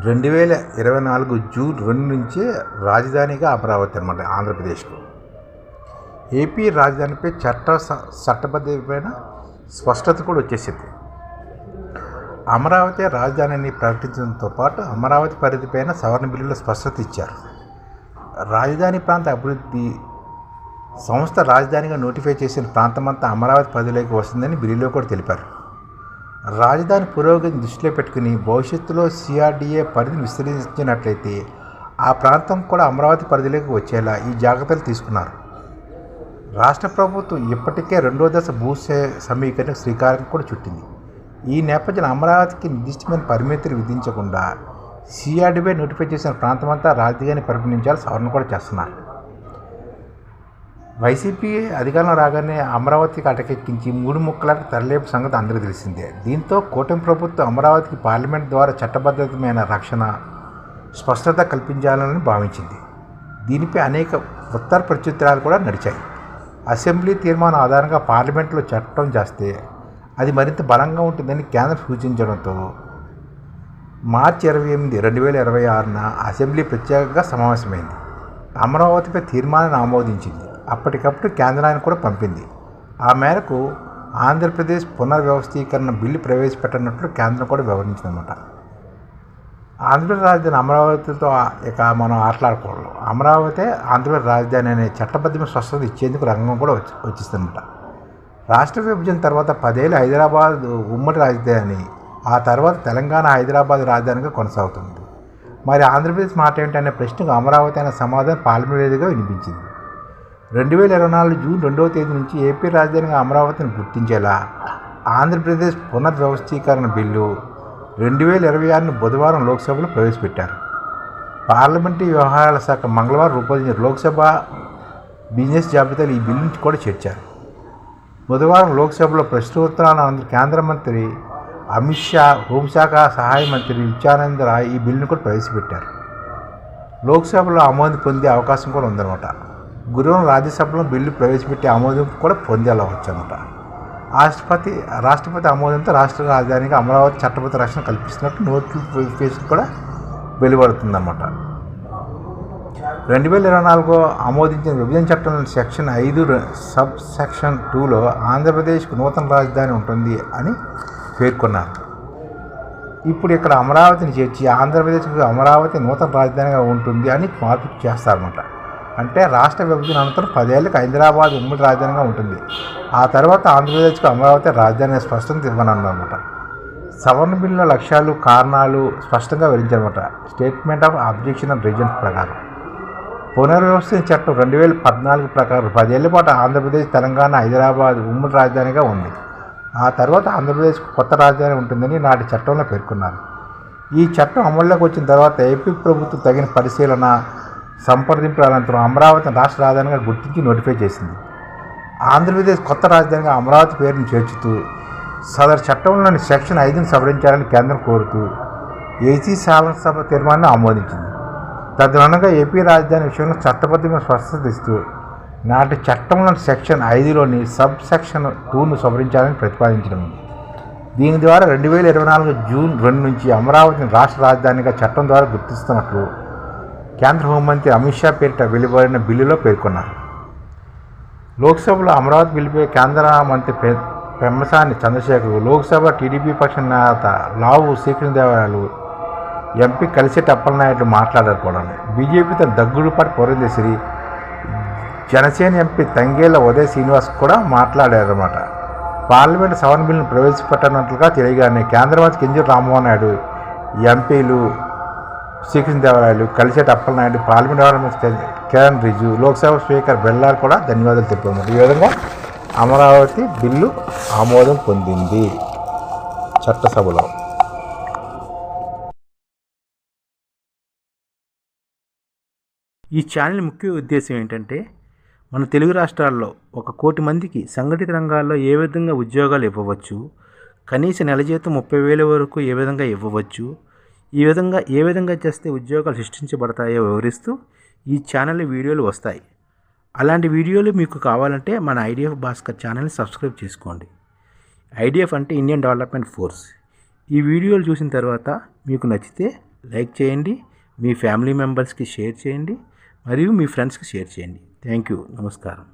2024 June 2 నుంచే రాజధానిగా అమరావతి అనమాట ఆంధ్రప్రదేశ్కు. ఏపీ రాజధానిపై చట్టబద్ధమైన స్పష్టత కూడా వచ్చేసింది. అమరావతి రాజధానిని ప్రకటించడంతో పాటు అమరావతి పరిధిపైన సవరణ బిల్లులో స్పష్టత ఇచ్చారు. రాజధాని ప్రాంత అభివృద్ధి సంస్థ రాజధానిగా నోటిఫై చేసిన ప్రాంతమంతా అమరావతి పరిధిలోకి వస్తుందని బిల్లులో కూడా తెలిపారు. రాజధాని పురోగతిని దృష్టిలో పెట్టుకుని భవిష్యత్తులో సిఆర్డీఏ పరిధిని విస్తరించినట్లయితే ఆ ప్రాంతం కూడా అమరావతి పరిధిలోకి వచ్చేలా ఈ జాగ్రత్తలు తీసుకున్నారు. రాష్ట్ర ప్రభుత్వం ఇప్పటికే 2వ దశ భూ సమీకరణకు శ్రీకారం కూడా చుట్టింది. ఈ నేపథ్యంలో అమరావతికి నిర్దిష్టమైన పరిమితులు విధించకుండా సిఆర్డీపై నోటిఫై చేసిన ప్రాంతమంతా రాజధాని పరిగణించాలి సవరణ కూడా చేస్తున్నారు. వైసీపీ అధికారంలో రాగానే అమరావతికి అటకెక్కించి 3 ముక్కలకు తరలేపు సంగతి అందరికీ తెలిసిందే. దీంతో కూటమి ప్రభుత్వం అమరావతికి పార్లమెంట్ ద్వారా చట్టబద్ధమైన రక్షణ స్పష్టత కల్పించాలని భావించింది. దీనిపై అనేక ఉత్తర ప్రత్యుత్తరాలు కూడా నడిచాయి. అసెంబ్లీ తీర్మానం ఆధారంగా పార్లమెంట్లో చట్టం చేస్తే అది మరింత బలంగా ఉంటుందని కేంద్రం సూచించడంతో మార్చి 28, 2026న అసెంబ్లీ ప్రత్యేకంగా సమావేశమైంది. అమరావతిపై తీర్మానాన్ని ఆమోదించింది. అప్పటికప్పుడు కేంద్రానికి కూడా పంపింది. ఆ మేరకు ఆంధ్రప్రదేశ్ పునర్వ్యవస్థీకరణ బిల్లు ప్రవేశపెట్టనున్నట్లు కేంద్రం కూడా వివరించిందన్నమాట. ఆంధ్రప్రదేశ్ రాజధాని అమరావతితో ఇక మనం ఆటలాడకూడదు. అమరావతి ఆంధ్రప్రదేశ్ రాజధాని అనే చట్టబద్ధమైన స్పష్టత ఇచ్చేందుకు రంగం కూడా వచ్చిస్తుందన్నమాట. రాష్ట్ర విభజన తర్వాత 10 ఏళ్ళు హైదరాబాద్ ఉమ్మడి రాజధాని, ఆ తర్వాత తెలంగాణ హైదరాబాద్ రాజధానిగా కొనసాగుతుంది. మరి ఆంధ్రప్రదేశ్ మాట ఏంటనే ప్రశ్నకు అమరావతి అనే సమాధానం పార్లమెంట్ వేదికగా వినిపించింది. 2024 జూన్ 2వ తేదీ నుంచి ఏపీ రాజధానిగా అమరావతిని గుర్తించేలా ఆంధ్రప్రదేశ్ పునర్వ్యవస్థీకరణ బిల్లు 2026ను బుధవారం లోక్సభలో ప్రవేశపెట్టారు. పార్లమెంటరీ వ్యవహారాల శాఖ మంగళవారం రూపొందించిన లోక్సభ బిజినెస్ జాబితాలు ఈ బిల్లును కూడా చేర్చారు. బుధవారం లోక్సభలో ప్రశ్నోత్తరాల కేంద్ర మంత్రి అమిత్ షా, హోంశాఖ సహాయ మంత్రి నిత్యానంద రాయ్ ఈ బిల్లును కూడా ప్రవేశపెట్టారు. లోక్సభలో ఆమోదం పొందే అవకాశం కూడా ఉందన్నమాట. గురువారం రాజ్యసభలో బిల్లు ప్రవేశపెట్టి ఆమోదం కూడా పొందేవచ్చు అన్నమాట. రాష్ట్రపతి ఆమోదంతో రాష్ట్ర రాజధానిగా అమరావతి చట్టబద్ధ రక్షణ కల్పిస్తున్నట్టు నోటిఫికేషన్ కూడా వెలువడుతుందన్నమాట. 2024 ఆమోదించిన విభజన చట్టంలోని సెక్షన్ 5 సబ్ సెక్షన్ 2లో ఆంధ్రప్రదేశ్కు నూతన రాజధాని ఉంటుంది అని పేర్కొన్నారు. ఇప్పుడు ఇక్కడ అమరావతిని చేర్చి ఆంధ్రప్రదేశ్కు అమరావతి నూతన రాజధానిగా ఉంటుంది అని మార్పు చేస్తారన్నమాట. అంటే రాష్ట్ర విభజన అనంతరం 10 ఏళ్ళకి హైదరాబాద్ ఉమ్మడి రాజధానిగా ఉంటుంది. ఆ తర్వాత ఆంధ్రప్రదేశ్కు అమరావతి రాజధాని స్పష్టత ఇవ్వనన్నమాట. సవరణ బిల్లుల లక్ష్యాలు, కారణాలు స్పష్టంగా వివరించారన్నమాట. Statement of objection and reasons ప్రకారం పునర్వ్యవస్థ చట్టం 2014 ప్రకారం 10 ఏళ్ల పాటు ఆంధ్రప్రదేశ్, తెలంగాణ, హైదరాబాద్ ఉమ్మడి రాజధానిగా ఉంది. ఆ తర్వాత ఆంధ్రప్రదేశ్కు కొత్త రాజధాని ఉంటుందని నాటి చట్టంలో పేర్కొన్నారు. ఈ చట్టం అమల్లోకి వచ్చిన తర్వాత ఏపీ ప్రభుత్వం తగిన పరిశీలన, సంప్రదింపుల అనంతరం అమరావతిని రాష్ట్ర రాజధానిగా గుర్తించి నోటిఫై చేసింది. ఆంధ్రప్రదేశ్ కొత్త రాజధానిగా అమరావతి పేరును చేర్చుతూ సదరు చట్టంలోని సెక్షన్ 5ను సవరించాలని కేంద్రం కోరుతూ ఏసీ శాసనసభ తీర్మానాన్ని ఆమోదించింది. తదనుగుణంగా ఏపీ రాజధాని విషయంలో చట్టబద్ధమైన స్పష్టత ఇస్తూ నాటి చట్టంలోని సెక్షన్ 5లోని సబ్ సెక్షన్ 2ను సవరించాలని ప్రతిపాదించడం. దీని ద్వారా 2024 జూన్ 2 నుంచి అమరావతిని రాష్ట్ర రాజధానిగా చట్టం ద్వారా గుర్తిస్తున్నట్లు కేంద్ర హోంమంత్రి అమిత్ షా పేరిట వెలువడిన బిల్లులో పేర్కొన్నారు. లోక్సభలో అమరావతి బిల్లుపై కేంద్ర మంత్రి పెమ్మసాని చంద్రశేఖర్, లోక్సభ టీడీపీ పక్ష నేత లావు శ్రీకృష్ణదేవరాయలు, ఎంపీ కలిసెట్టి అప్పలనాయుడు మాట్లాడారు కూడా. బీజేపీ తన దగ్గుడుపాటి పురంధేశ్వరి, జనసేన ఎంపీ తంగేళ్ల ఉదయ్ శ్రీనివాస్ కూడా మాట్లాడారన్నమాట. పార్లమెంటు సవరణ బిల్లును ప్రవేశపెట్టనున్నట్లుగా తెలియగానే కేంద్ర మంత్రి కింజరాపు రామ్మోహన్ నాయుడు, ఎంపీలు శ్రీకృష్ణదేవరాయలు, కలిసెట్టి అప్పలనాయుడు, పార్లమెంట్ వ్యవహారాల కిరణ్ రిజిజు, లోక్సభ స్పీకర్ బెల్లార్ కూడా ధన్యవాదాలు తెలిపారు. ఈ విధంగా అమరావతి బిల్లు ఆమోదం పొందింది చట్టసభలో. ఈ ఛానల్ ముఖ్య ఉద్దేశం ఏంటంటే మన తెలుగు రాష్ట్రాల్లో 1 కోటి మందికి సంఘటిత రంగాల్లో ఏ విధంగా ఉద్యోగాలు ఇవ్వవచ్చు, కనీస నెల జీతం 30,000 వరకు ఏ విధంగా ఇవ్వవచ్చు, ఏ విధంగా చేస్తే ఉద్యోగాలు సృష్టించబడతాయో వివరిస్తూ ఈ ఛానల్ వీడియోలు వస్తాయి. అలాంటి వీడియోలు మీకు కావాలంటే మన ఐడిఎఫ్ భాస్కర్ ఛానల్ని సబ్స్క్రైబ్ చేసుకోండి. ఐడిఎఫ్ అంటే ఇండియన్ డెవలప్మెంట్ ఫోర్స్. ఈ వీడియోలు చూసిన తర్వాత మీకు నచ్చితే లైక్ చేయండి, మీ ఫ్యామిలీ మెంబర్స్కి షేర్ చేయండి మరియు మీ ఫ్రెండ్స్కి షేర్ చేయండి. Thank you. నమస్కారం.